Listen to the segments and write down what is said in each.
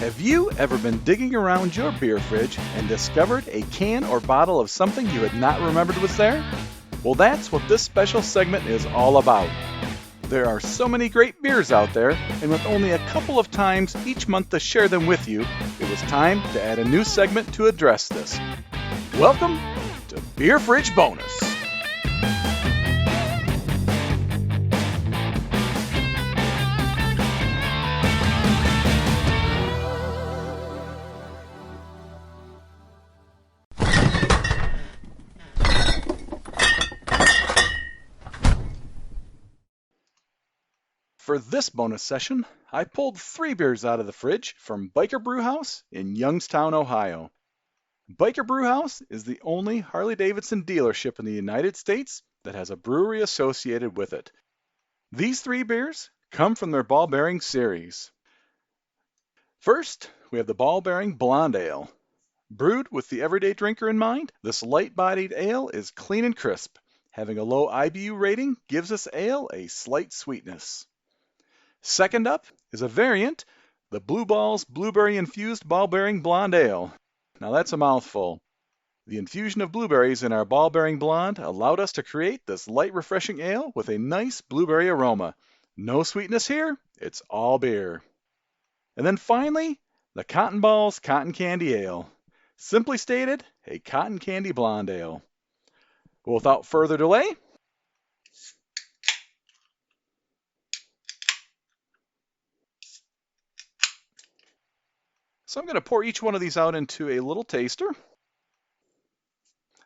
Have you ever been digging around your beer fridge and discovered a can or bottle of something you had not remembered was there? Well, that's what this special segment is all about. There are so many great beers out there, and with only a couple of times each month to share them with you, it was time to add a new segment to address this. Welcome to Beer Fridge Bonus. For this bonus session, I pulled 3 beers out of the fridge from Biker Brewhouse in Youngstown, Ohio. Biker Brewhouse is the only Harley-Davidson dealership in the United States that has a brewery associated with it. These 3 beers come from their ball bearing series. First, we have the ball bearing Blonde Ale. Brewed with the everyday drinker in mind, this light-bodied ale is clean and crisp. Having a low IBU rating gives this ale a slight sweetness. Second up is a variant, the Blue Balls Blueberry Infused Ball Bearing Blonde Ale. Now that's a mouthful. The infusion of blueberries in our ball bearing blonde allowed us to create this light refreshing ale with a nice blueberry aroma. No sweetness here, it's all beer. And then finally, the Cotton Balls Cotton Candy Ale. Simply stated, a cotton candy blonde ale. Well, without further delay, so I'm going to pour each one of these out into a little taster.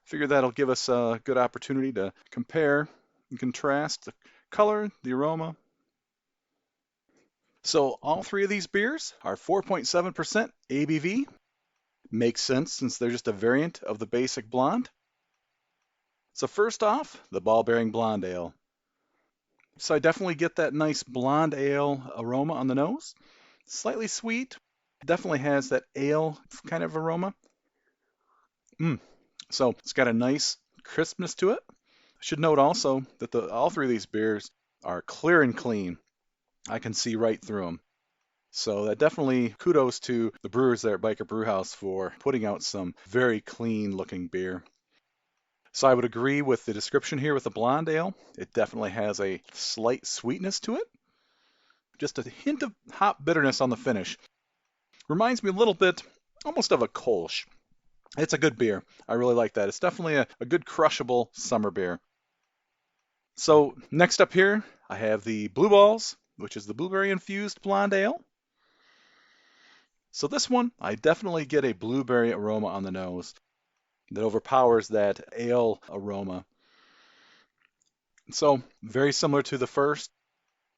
Figure that'll give us a good opportunity to compare and contrast the color, the aroma. So all 3 of these beers are 4.7% ABV. Makes sense since they're just a variant of the basic blonde. So first off, the ball bearing blonde ale. So I definitely get that nice blonde ale aroma on the nose. Slightly sweet. Definitely has that ale kind of aroma. So it's got a nice crispness to it. I should note also that all 3 of these beers are clear and clean. I can see right through them. So that definitely kudos to the brewers there at Biker Brewhouse for putting out some very clean looking beer. So I would agree with the description here with the blonde ale. It definitely has a slight sweetness to it. Just a hint of hop bitterness on the finish. Reminds me a little bit, almost of a Kolsch. It's a good beer. I really like that. It's definitely a good crushable summer beer. So next up here, I have the Blue Balls, which is the blueberry infused blonde ale. So this one, I definitely get a blueberry aroma on the nose that overpowers that ale aroma. So very similar to the first.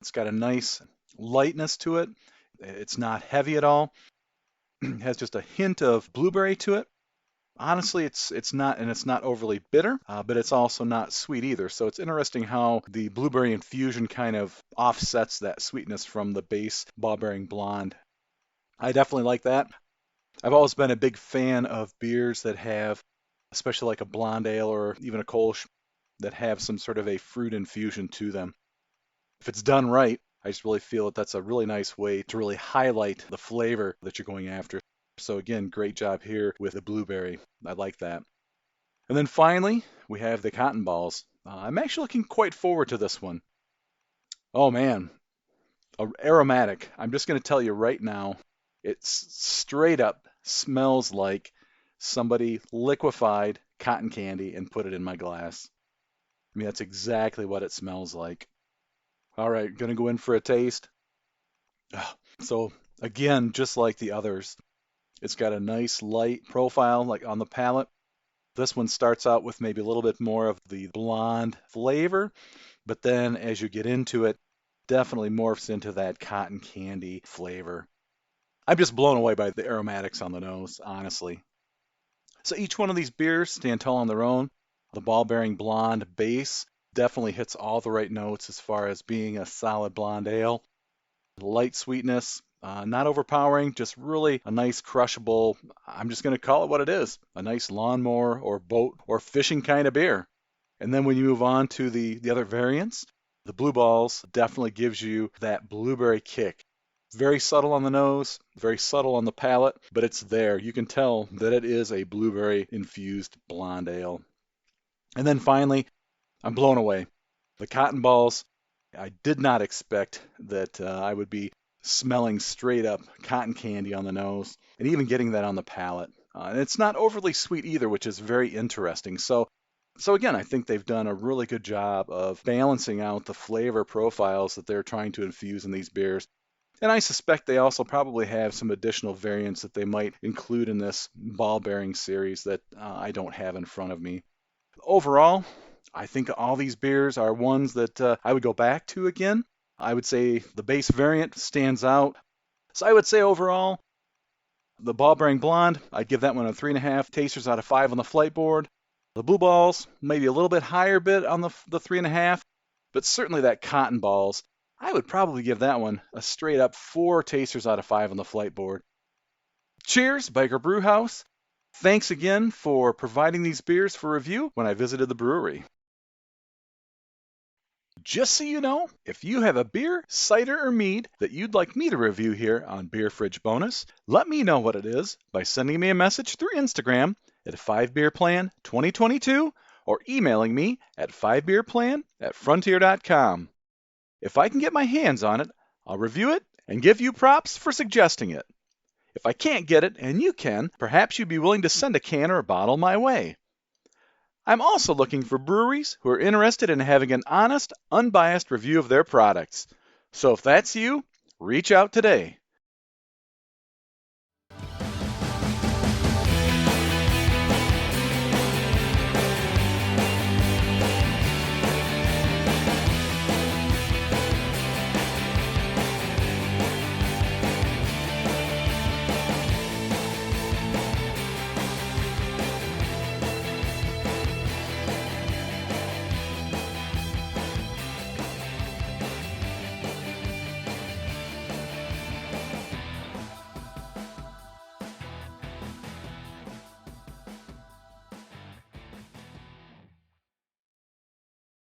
It's got a nice lightness to it. It's not heavy at all. It has just a hint of blueberry to it. Honestly, it's not overly bitter, but it's also not sweet either. So it's interesting how the blueberry infusion kind of offsets that sweetness from the base ball bearing blonde. I definitely like that. I've always been a big fan of beers that have, especially like a blonde ale or even a Kolsch, that have some sort of a fruit infusion to them. If it's done right, I just really feel that that's a really nice way to really highlight the flavor that you're going after. So again, great job here with the blueberry. I like that. And then finally, we have the Cotton Balls. I'm actually looking quite forward to this one. Oh man, aromatic. I'm just going to tell you right now, it straight up smells like somebody liquefied cotton candy and put it in my glass. I mean, that's exactly what it smells like. All right, going to go in for a taste. So again, just like the others, it's got a nice light profile like on the palate. This one starts out with maybe a little bit more of the blonde flavor, but then as you get into it, definitely morphs into that cotton candy flavor. I'm just blown away by the aromatics on the nose, honestly. So each one of these beers stand tall on their own. The ball-bearing blonde base definitely hits all the right notes as far as being a solid blonde ale. Light sweetness, not overpowering, just really a nice crushable, I'm just going to call it what it is, a nice lawnmower or boat or fishing kind of beer. And then when you move on to the other variants, the Blue Balls definitely gives you that blueberry kick. Very subtle on the nose, very subtle on the palate, but it's there. You can tell that it is a blueberry infused blonde ale. And then finally, I'm blown away. The cotton balls, I did not expect that I would be smelling straight up cotton candy on the nose and even getting that on the palate. And it's not overly sweet either, which is very interesting. So again, I think they've done a really good job of balancing out the flavor profiles that they're trying to infuse in these beers. And I suspect they also probably have some additional variants that they might include in this ball bearing series that I don't have in front of me. Overall, I think all these beers are ones that I would go back to again. I would say the base variant stands out. So I would say overall, the Ball Bearing Blonde, I'd give that one a 3.5 tasters out of 5 on the flight board. The Blue Balls, maybe a little bit higher bit on the 3.5, but certainly that Cotton Balls, I would probably give that one a straight up 4 tasters out of 5 on the flight board. Cheers, Biker Brewhouse. Thanks again for providing these beers for review when I visited the brewery. Just so you know, if you have a beer, cider, or mead that you'd like me to review here on Beer Fridge Bonus, let me know what it is by sending me a message through Instagram at 5beerplan2022 or emailing me at 5beerplan@frontier.com. If I can get my hands on it, I'll review it and give you props for suggesting it. If I can't get it and you can, perhaps you'd be willing to send a can or a bottle my way. I'm also looking for breweries who are interested in having an honest, unbiased review of their products. So if that's you, reach out today.